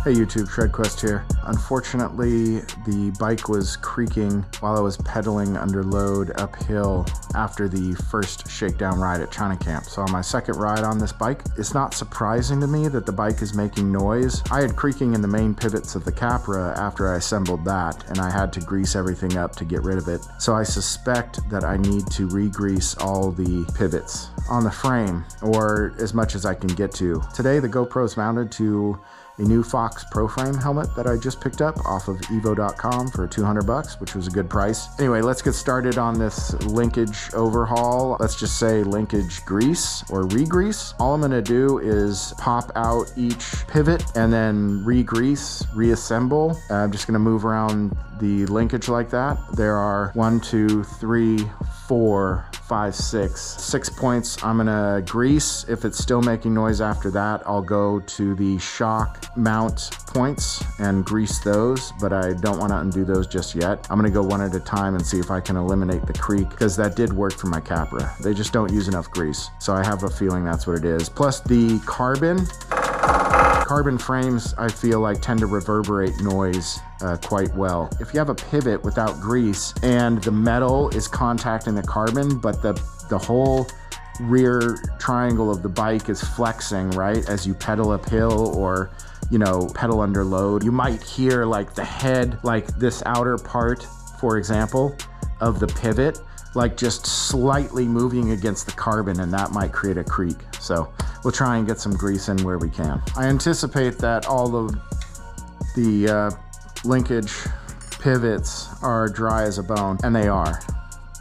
Hey YouTube, ShredQuest here. Unfortunately, the bike was creaking while I was pedaling under load uphill after the first shakedown ride at China Camp. So on my second ride on this bike, it's not surprising to me that the bike is making noise. I had creaking in the main pivots of the Capra after I assembled that, and I had to grease everything up to get rid of it. So I suspect that I need to re-grease all the pivots on the frame, or as much as I can get to. Today the GoPro's mounted to a new Fox Pro Frame helmet that I just picked up off of evo.com for 200 bucks, which was a good price. Anyway, let's get started on this linkage overhaul. Let's just say linkage grease or re-grease. All I'm gonna do is pop out each pivot and then re-grease, reassemble. I'm just gonna move around the linkage like that. There are 6 points I'm gonna grease. If it's still making noise after that, I'll go to the shock mount points and grease those, but I don't want to undo those just yet. I'm gonna go one at a time and see if I can eliminate the creak, because that did work for my Capra. They just don't use enough grease, so I have a feeling that's what it is. Plus the carbon frames, I feel like, tend to reverberate noise quite well. If you have a pivot without grease and the metal is contacting the carbon, but the whole rear triangle of the bike is flexing, right, as you pedal uphill or, you know, pedal under load, you might hear like the head, like this outer part, for example, of the pivot, like just slightly moving against the carbon, and that might create a creak. So we'll try and get some grease in where we can. I anticipate that all of the linkage pivots are dry as a bone, and they are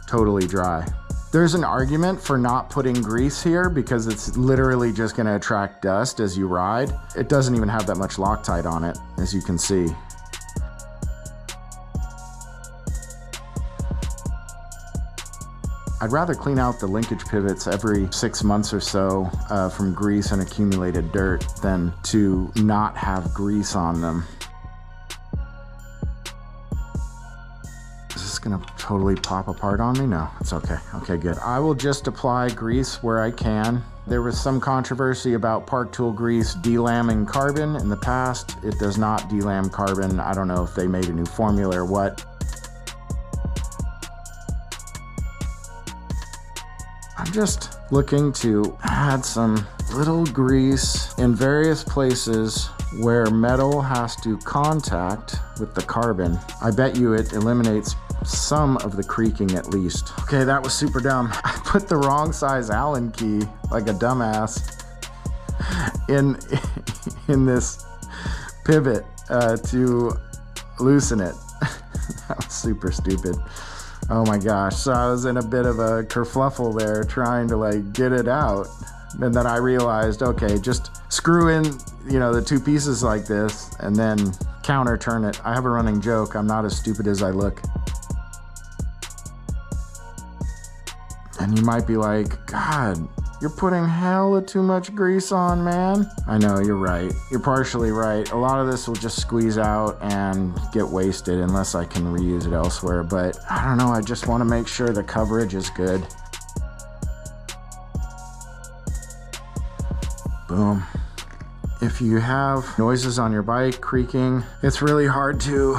totally dry. There's an argument for not putting grease here because it's literally just going to attract dust as you ride. It doesn't even have that much Loctite on it, as you can see. I'd rather clean out the linkage pivots every 6 months or so from grease and accumulated dirt than to not have grease on them. Is this gonna totally pop apart on me? No, it's okay. Okay, good. I will just apply grease where I can. There was some controversy about Park Tool grease delambing carbon in the past. It does not delam carbon. I don't know if they made a new formula or what. I'm just looking to add some little grease in various places where metal has to contact with the carbon. I bet you it eliminates some of the creaking at least. Okay, that was super dumb. I put the wrong size Allen key, like a dumbass, in this pivot to loosen it. That was super stupid. Oh my gosh, so I was in a bit of a kerfluffle there trying to like get it out. And then I realized, okay, just screw in, you know, the two pieces like this and then counter turn it. I have a running joke, I'm not as stupid as I look. And you might be like, God, you're putting hella too much grease on, man. I know, you're right. You're partially right. A lot of this will just squeeze out and get wasted unless I can reuse it elsewhere. But I don't know, I just want to make sure the coverage is good. Boom. If you have noises on your bike, creaking, it's really hard to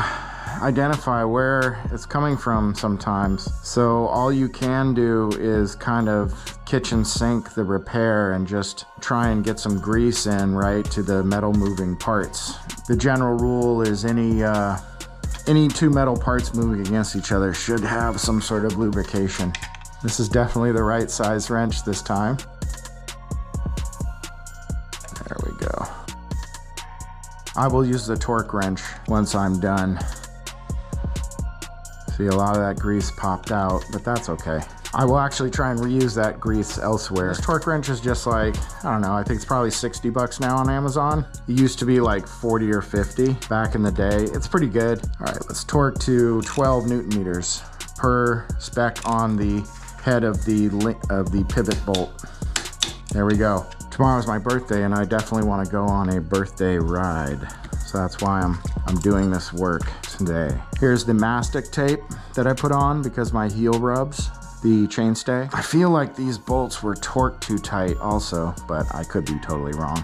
identify where it's coming from sometimes. So all you can do is kind of kitchen sink the repair and just try and get some grease in right to the metal moving parts. The general rule is any two metal parts moving against each other should have some sort of lubrication. This is definitely the right size wrench this time. There we go. I will use the torque wrench once I'm done. See, a lot of that grease popped out, but that's okay. I will actually try and reuse that grease elsewhere. This torque wrench is just like, I don't know, I think it's probably 60 bucks now on Amazon. It used to be like 40 or 50 back in the day. It's pretty good. All right, let's torque to 12 Newton meters per spec on the head of the pivot bolt. There we go. Tomorrow's my birthday and I definitely want to go on a birthday ride. So that's why I'm doing this work today. Here's the mastic tape that I put on because my heel rubs the chainstay. I feel like these bolts were torqued too tight also, but I could be totally wrong.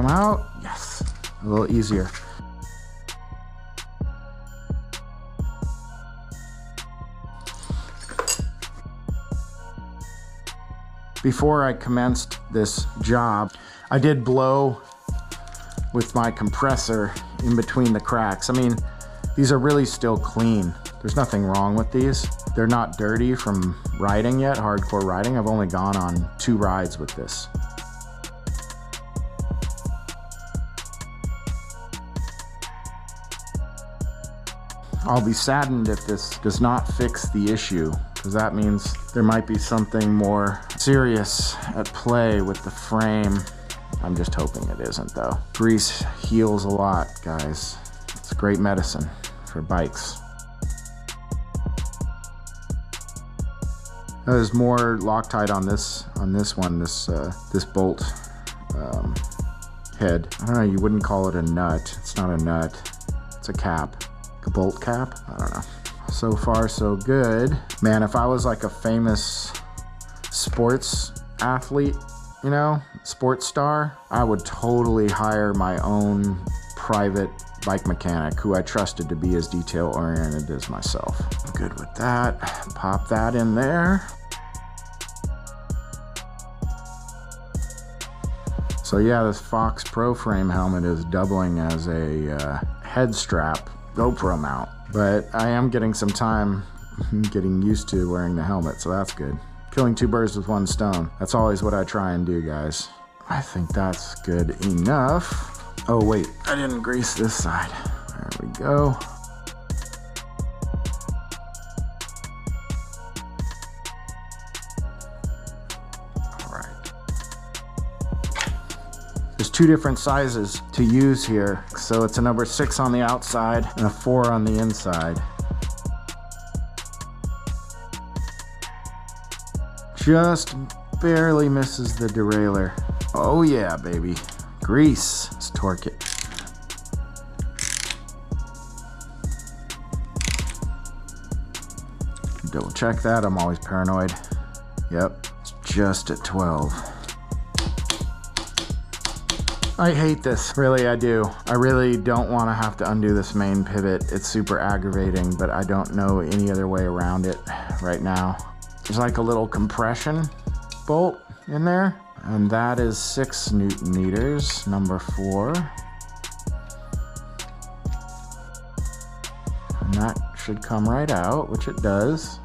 come out? Yes, a little easier. Before I commenced this job, I did blow with my compressor in between the cracks. I mean, these are really still clean. There's nothing wrong with these. They're not dirty from riding yet, hardcore riding. I've only gone on 2 rides with this. I'll be saddened if this does not fix the issue, because that means there might be something more serious at play with the frame. I'm just hoping it isn't though. Grease heals a lot, guys. It's great medicine for bikes. There's more Loctite on this one, this bolt head. I don't know, you wouldn't call it a nut. It's not a nut, it's a cap. A bolt cap? I don't know. So far, so good. Man, if I was like a famous sports athlete, you know, sports star, I would totally hire my own private bike mechanic who I trusted to be as detail-oriented as myself. Good with that. Pop that in there. So yeah, this Fox Pro frame helmet is doubling as a head strap GoPro mount, but I am getting some time getting used to wearing the helmet, so that's good. Killing 2 birds with 1 stone. That's always what I try and do, guys. I think that's good enough. Oh wait, I didn't grease this side. There we go. There's 2 different sizes to use here. So it's a number 6 on the outside and a 4 on the inside. Just barely misses the derailleur. Oh yeah, baby. Grease. Let's torque it. Double check that, I'm always paranoid. Yep, it's just at 12. I hate this, really I do. I really don't want to have to undo this main pivot. It's super aggravating, but I don't know any other way around it right now. There's like a little compression bolt in there, and that is 6 Newton meters, number 4. And that should come right out, which it does.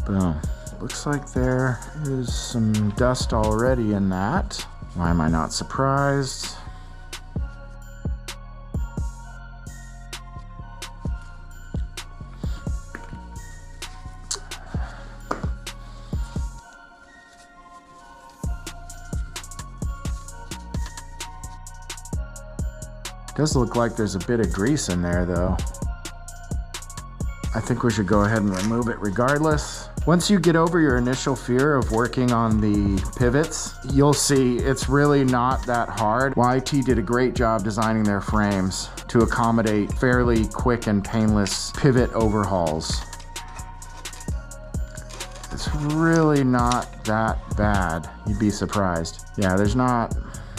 Boom. Looks like there is some dust already in that. Why am I not surprised? Does look like there's a bit of grease in there though. I think we should go ahead and remove it regardless. Once you get over your initial fear of working on the pivots, you'll see it's really not that hard. YT did a great job designing their frames to accommodate fairly quick and painless pivot overhauls. It's really not that bad. You'd be surprised. Yeah, there's not,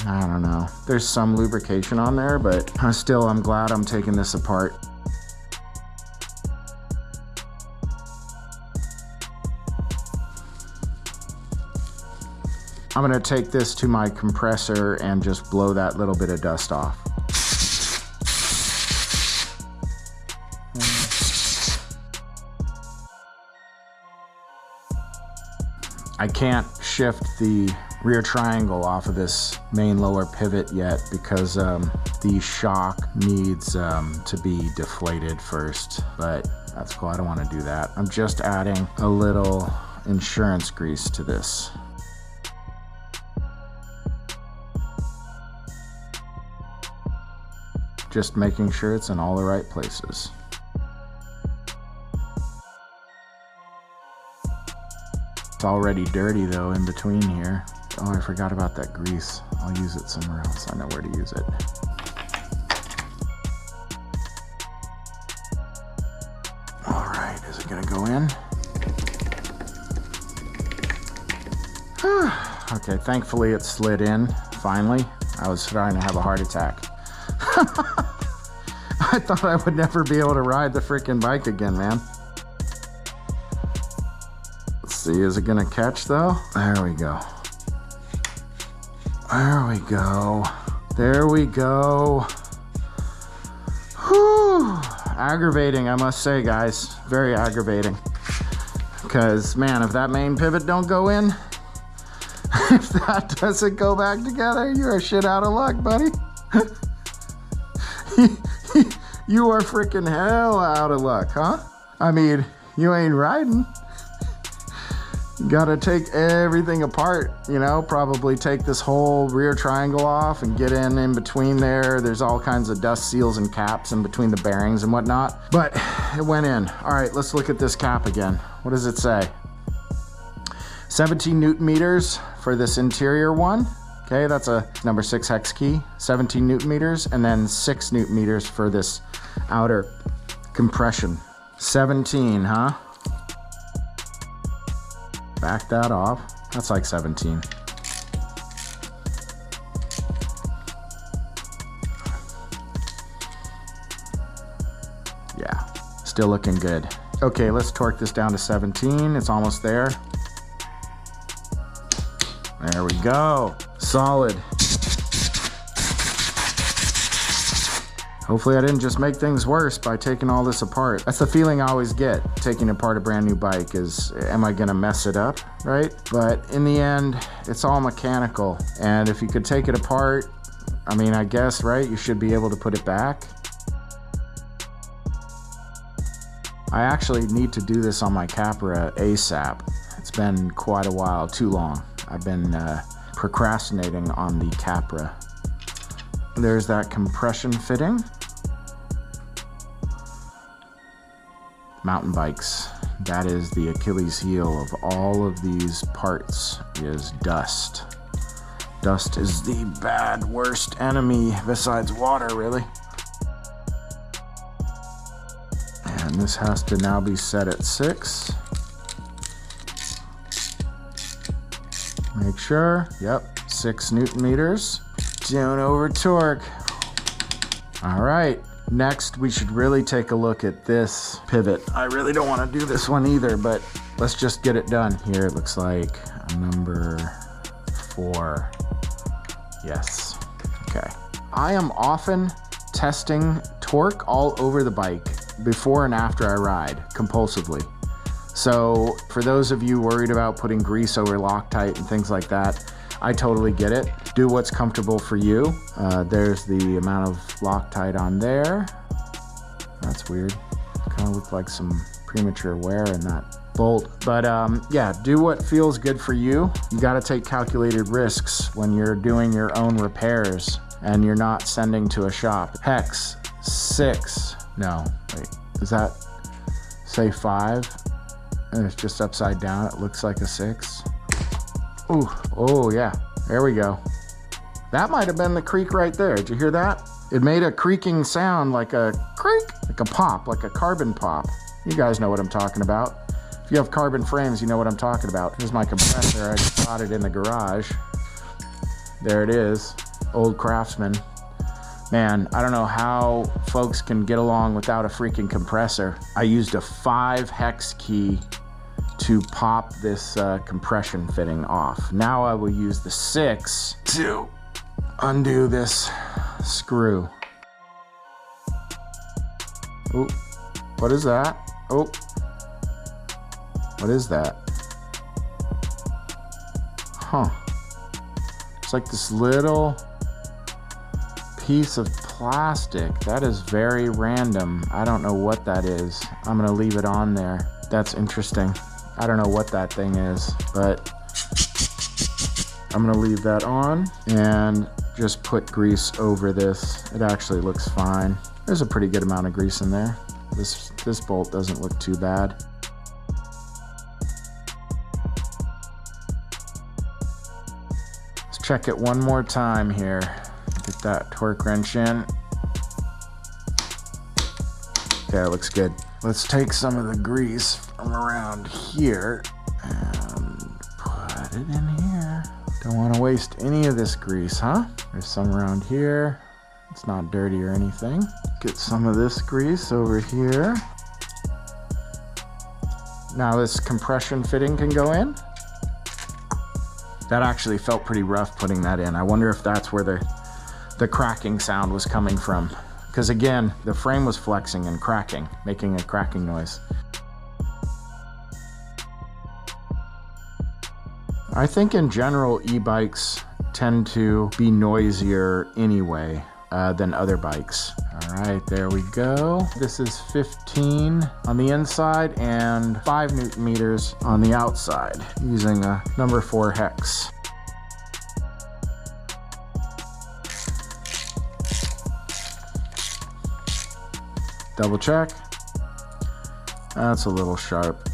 I don't know. There's some lubrication on there, but I'm glad I'm taking this apart. I'm gonna take this to my compressor and just blow that little bit of dust off. I can't shift the rear triangle off of this main lower pivot yet because the shock needs to be deflated first, but that's cool, I don't wanna do that. I'm just adding a little insurance grease to this. Just making sure it's in all the right places. It's already dirty though in between here. Oh, I forgot about that grease. I'll use it somewhere else. I know where to use it. All right, is it gonna go in? Okay, thankfully it slid in, finally. I was starting to have a heart attack. I thought I would never be able to ride the freaking bike again, man. Let's see, is it gonna catch though? There we go. There we go. There we go. Whew. Aggravating, I must say, guys. Very aggravating. Because, man, if that main pivot don't go in, if that doesn't go back together, you're shit out of luck, buddy. You are freaking hell out of luck, huh? I mean, you ain't riding. You gotta take everything apart, you know, probably take this whole rear triangle off and get in between there. There's all kinds of dust seals and caps in between the bearings and whatnot, but it went in. All right, let's look at this cap again. What does it say? 17 Newton meters for this interior one. Okay, that's a number 6 hex key, 17 Newton meters, and then 6 Newton meters for this outer compression. 17, huh? Back that off. That's like 17. Yeah, still looking good. Okay, let's torque this down to 17. It's almost there. There we go. Solid. Hopefully I didn't just make things worse by taking all this apart. That's the feeling I always get taking apart a brand new bike is, am I gonna mess it up, right? But in the end, it's all mechanical. And if you could take it apart, I mean, I guess, right? You should be able to put it back. I actually need to do this on my Capra ASAP. It's been quite a while, too long. I've been procrastinating on the Capra. There's that compression fitting. Mountain bikes. That is the Achilles heel of all of these parts, is dust. Dust is the bad, worst enemy besides water, really. And this has to now be set at 6. Make sure, yep, 6 Newton meters. Down over torque. All right, next we should really take a look at this pivot. I really don't want to do this one either, but let's just get it done. Here it looks like a number 4. Yes, okay. I am often testing torque all over the bike before and after I ride, compulsively. So for those of you worried about putting grease over Loctite and things like that, I totally get it. Do what's comfortable for you. There's the amount of Loctite on there. That's weird. Kind of looked like some premature wear in that bolt. But yeah, do what feels good for you. You gotta take calculated risks when you're doing your own repairs and you're not sending to a shop. Hex 6. No, wait, does that say 5? And it's just upside down. It looks like a 6. Ooh, oh yeah, there we go. That might have been the creak right there. Did you hear that? It made a creaking sound, like a creak, like a pop, like a carbon pop. You guys know what I'm talking about. If you have carbon frames, you know what I'm talking about. Here's my compressor. I just bought it in the garage. There it is, old Craftsman. Man, I don't know how folks can get along without a freaking compressor. I used a 5 hex key to pop this compression fitting off. Now I will use the 6 to undo this screw. Oh, what is that? Oh, what is that? Huh. It's like this little piece of plastic. That is very random. I don't know what that is. I'm gonna leave it on there. That's interesting. I don't know what that thing is, but I'm gonna leave that on and just put grease over this. It actually looks fine. There's a pretty good amount of grease in there. This bolt doesn't look too bad. Let's check it one more time here. Get that torque wrench in. Okay, it looks good. Let's take some of the grease from around here and put it in here. Don't want to waste any of this grease, huh? There's some around here. It's not dirty or anything. Get some of this grease over here. Now this compression fitting can go in. That actually felt pretty rough putting that in. I wonder if that's where the cracking sound was coming from. Because again, the frame was flexing and cracking, making a cracking noise. I think in general, e-bikes tend to be noisier anyway than other bikes. All right, there we go. This is 15 on the inside and 5 Newton meters on the outside using a number 4 hex. Double check. That's a little sharp.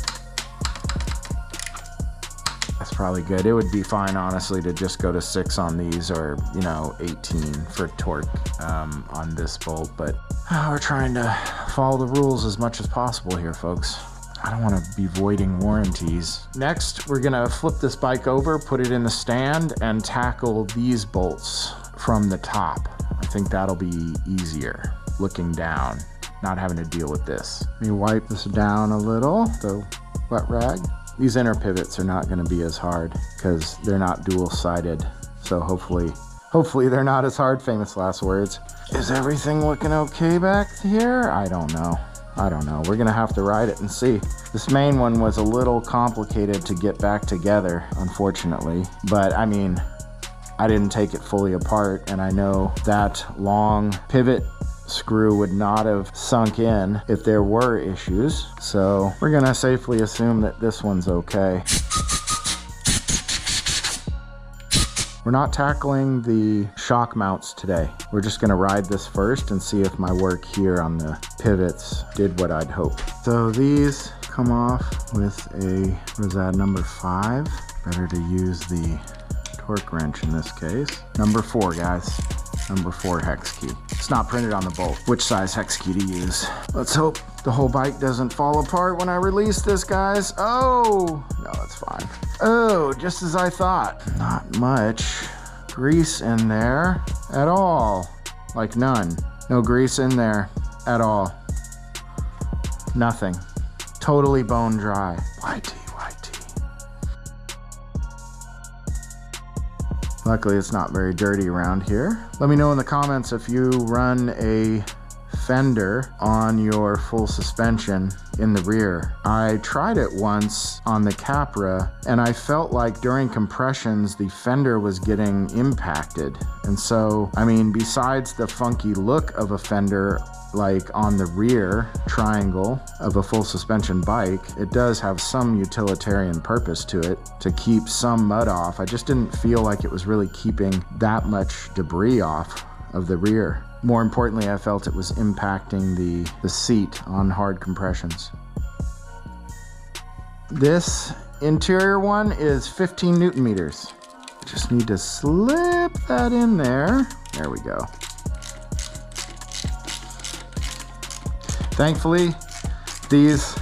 That's probably good. It would be fine, honestly, to just go to 6 on these, or, you know, 18 for torque on this bolt. But we're trying to follow the rules as much as possible here, folks. I don't want to be voiding warranties. Next, we're gonna flip this bike over, put it in the stand, and tackle these bolts from the top. I think that'll be easier, looking down, not having to deal with this. Let me wipe this down a little, the wet rag. These inner pivots are not going to be as hard because they're not dual-sided. So hopefully they're not as hard, famous last words. Is everything looking okay back here? I don't know. We're going to have to ride it and see. This main one was a little complicated to get back together, unfortunately. But I mean, I didn't take it fully apart, and I know that long pivot screw would not have sunk in if there were issues. So we're gonna safely assume that this one's okay. We're not tackling the shock mounts today. We're just gonna ride this first and see if my work here on the pivots did what I'd hoped. So these come off with a, what is that, number 5? Better to use the torque wrench in this case. Number 4, guys. Number 4 hex key. It's not printed on the bolt which size hex key to use. Let's hope the whole bike doesn't fall apart when I release this, guys. Oh, no, it's fine. Oh, just as I thought. Not much grease in there at all. Like none. No grease in there at all. Nothing. Totally bone dry. YT. Luckily, it's not very dirty around here. Let me know in the comments if you run a fender on your full suspension in the rear. I tried it once on the Capra, and I felt like during compressions, the fender was getting impacted. And so, I mean, besides the funky look of a fender, like on the rear triangle of a full suspension bike, it does have some utilitarian purpose to it to keep some mud off. I just didn't feel like it was really keeping that much debris off of the rear. More importantly, I felt it was impacting the seat on hard compressions. This interior one is 15 Newton meters. Just need to slip that in there. There we go. Thankfully, these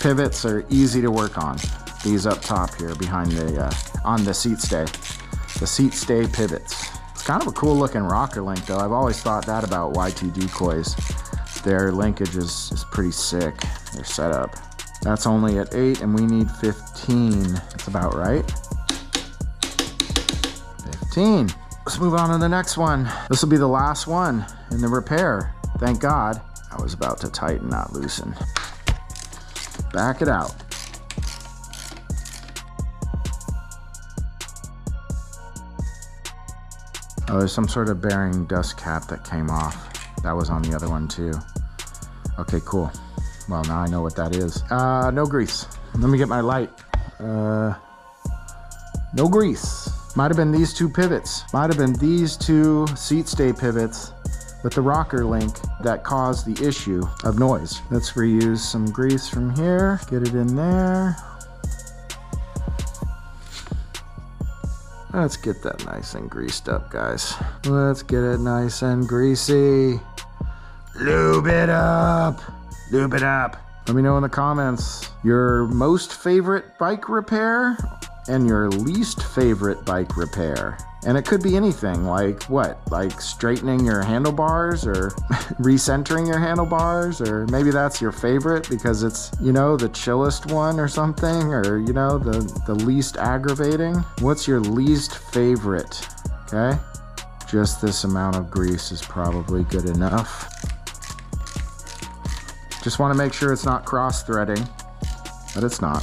pivots are easy to work on. These up top here behind the, on the seat stay. The seat stay pivots. It's kind of a cool looking rocker link though. I've always thought that about YT Decoys. Their linkage is pretty sick, their setup. That's only at 8 and we need 15. That's about right. 15. Let's move on to the next one. This will be the last one in the repair. Thank God. I was about to tighten, not loosen. Back it out. Oh, there's some sort of bearing dust cap that came off. That was on the other one too. Okay, cool. Well, now I know what that is. No grease. Let me get my light. No grease. Might have been these 2 pivots. Might have been these 2 seat stay pivots with the rocker link that caused the issue of noise. Let's reuse some grease from here. Get it in there. Let's get that nice and greased up, guys. Let's get it nice and greasy. Lube it up. Lube it up. Let me know in the comments your most favorite bike repair and your least favorite bike repair. And it could be anything, like what? Like straightening your handlebars or recentering your handlebars, or maybe that's your favorite because it's, you know, the chillest one or something, or, you know, the least aggravating. What's your least favorite? Okay, just this amount of grease is probably good enough. Just want to make sure it's not cross-threading, but it's not.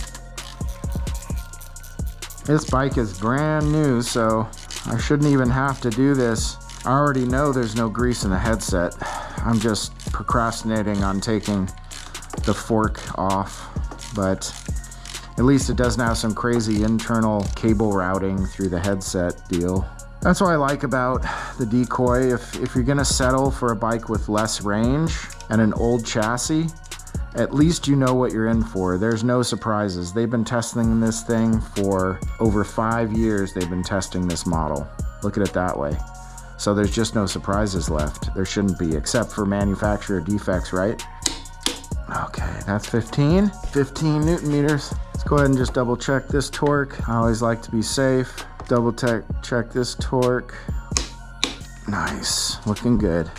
This bike is brand new, so I shouldn't even have to do this. I already know there's no grease in the headset. I'm just procrastinating on taking the fork off, but at least it doesn't have some crazy internal cable routing through the headset deal. That's what I like about the Decoy. If you're gonna settle for a bike with less range and an old chassis, at least you know what you're in for. There's no surprises. They've been testing this thing for over 5 years. They've been testing this model. Look at it that way. So there's just no surprises left. There shouldn't be, except for manufacturer defects, right? Okay, that's 15 Newton meters. Let's go ahead and just double check this torque. I always like to be safe. Double check this torque. Nice, looking good.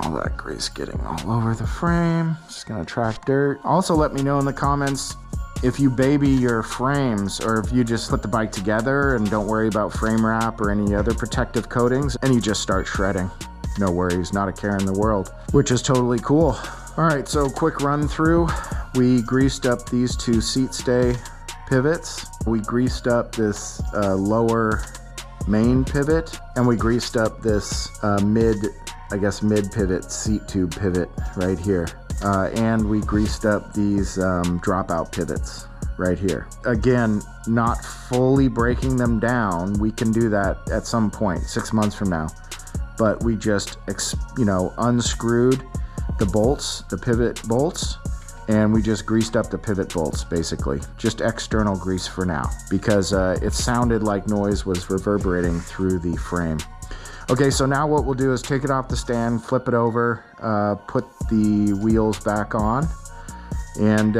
All that grease getting all over the frame. Just gonna track dirt. Also let me know in the comments if you baby your frames, or if you just put the bike together and don't worry about frame wrap or any other protective coatings and you just start shredding. No worries, not a care in the world, which is totally cool. All right, so quick run through. We greased up these two seat stay pivots. We greased up this lower main pivot, and we greased up this mid pivot, seat tube pivot right here. And we greased up these dropout pivots right here. Again, not fully breaking them down. We can do that at some point, 6 months from now. But we just, unscrewed the bolts, the pivot bolts, and we just greased up the pivot bolts, basically. Just external grease for now, because it sounded like noise was reverberating through the frame. Okay, so now what we'll do is take it off the stand, flip it over, put the wheels back on, and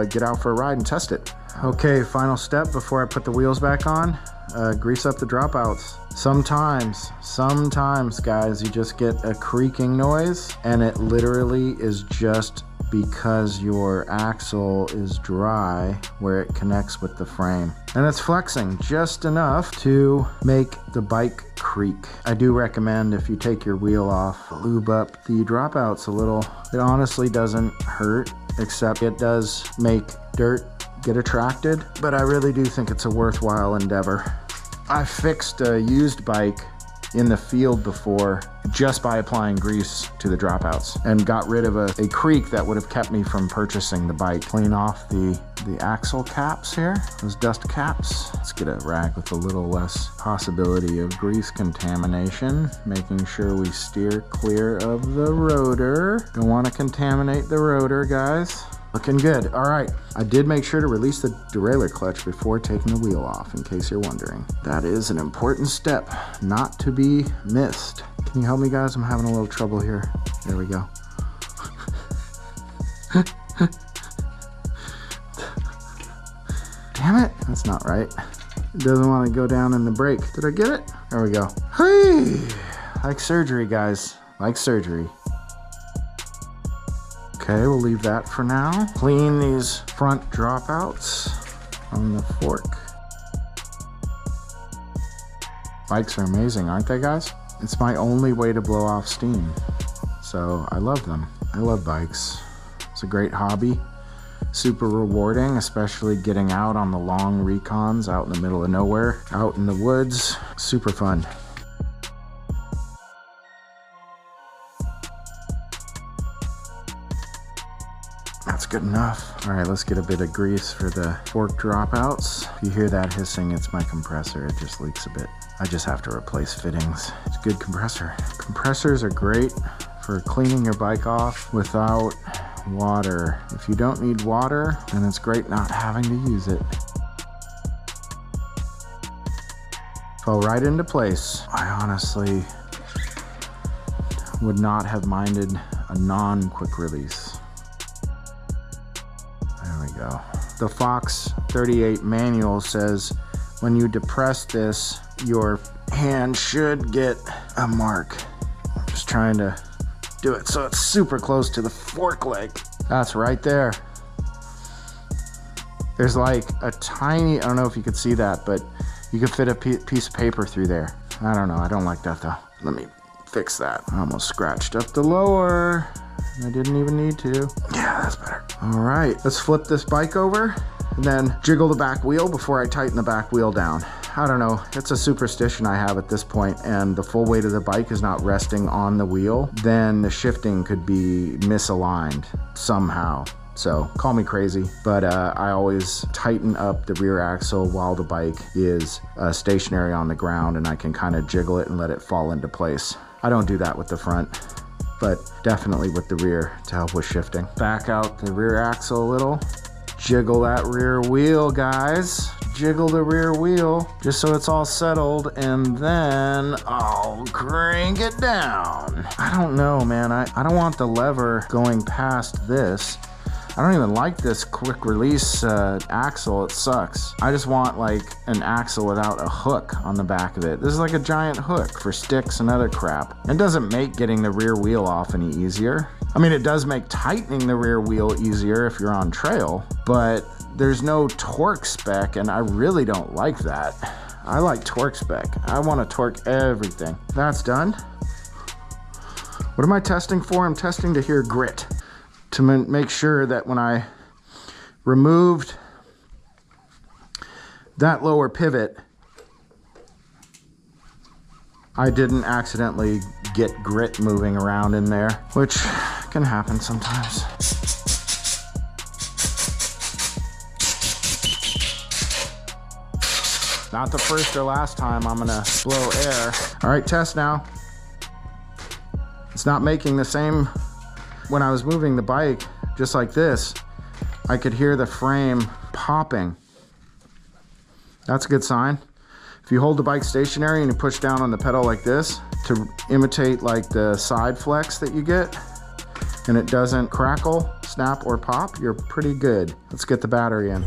get out for a ride and test it. Okay, final step before I put the wheels back on, grease up the dropouts. Sometimes guys, you just get a creaking noise, and it literally is just because your axle is dry where it connects with the frame. And it's flexing just enough to make the bike creak. I do recommend, if you take your wheel off, lube up the dropouts a little. It honestly doesn't hurt, except it does make dirt get attracted, but I really do think it's a worthwhile endeavor. I fixed a used bike in the field before just by applying grease to the dropouts, and got rid of a creak that would have kept me from purchasing the bike. Clean off the axle caps here, those dust caps. Let's get a rag with a little less possibility of grease contamination, making sure we steer clear of the rotor. Don't want to contaminate the rotor, guys. Looking good. All right, I did make sure to release the derailleur clutch before taking the wheel off, in case you're wondering. That is an important step not to be missed. Can you help me, guys? I'm having a little trouble here. There we go. Damn it, that's not right. It doesn't want to go down in the brake. Did I get it? There we go. Hey, like surgery, guys, like surgery. Okay, we'll leave that for now. Clean these front dropouts on the fork. Bikes are amazing, aren't they, guys? It's my only way to blow off steam, so I love them. I love bikes. It's a great hobby, super rewarding, especially getting out on the long recons out in the middle of nowhere, out in the woods. Super fun. That's good enough. All right, let's get a bit of grease for the fork dropouts. If you hear that hissing, it's my compressor. It just leaks a bit. I just have to replace fittings. It's a good compressor. Compressors are great for cleaning your bike off without water. If you don't need water, then it's great not having to use it. Fell right into place. I honestly would not have minded a non-quick release. There we go. The Fox 38 manual says when you depress this, your hand should get a mark. I'm just trying to do it so it's super close to the fork leg. That's right there. There's like a tiny, I don't know if you could see that, but you could fit a piece of paper through there. I don't know, I don't like that though. Let me fix that. I almost scratched up the lower. I didn't even need to. Yeah, that's better. All right, let's flip this bike over and then jiggle the back wheel before I tighten the back wheel down. I don't know, it's a superstition I have at this point, and the full weight of the bike is not resting on the wheel, then the shifting could be misaligned somehow. So call me crazy, but I always tighten up the rear axle while the bike is stationary on the ground, and I can kind of jiggle it and let it fall into place. I don't do that with the front, but definitely with the rear to help with shifting. Back out the rear axle a little. Jiggle that rear wheel, guys. Jiggle the rear wheel just so it's all settled, and then I'll crank it down. I don't know, man. I don't want the lever going past this. I don't even like this quick release axle. It sucks. I just want like an axle without a hook on the back of it. This is like a giant hook for sticks and other crap. It doesn't make getting the rear wheel off any easier. I mean, it does make tightening the rear wheel easier if you're on trail, but there's no torque spec, and I really don't like that. I like torque spec. I want to torque everything. That's done. What am I testing for? I'm testing to hear grit, to make sure that when I removed that lower pivot, I didn't accidentally get grit moving around in there, which can happen sometimes. Not the first or last time I'm gonna blow air. All right, test now. It's not making the same. When I was moving the bike, just like this, I could hear the frame popping. That's a good sign. If you hold the bike stationary and you push down on the pedal like this to imitate like the side flex that you get, and it doesn't crackle, snap, or pop, you're pretty good. Let's get the battery in.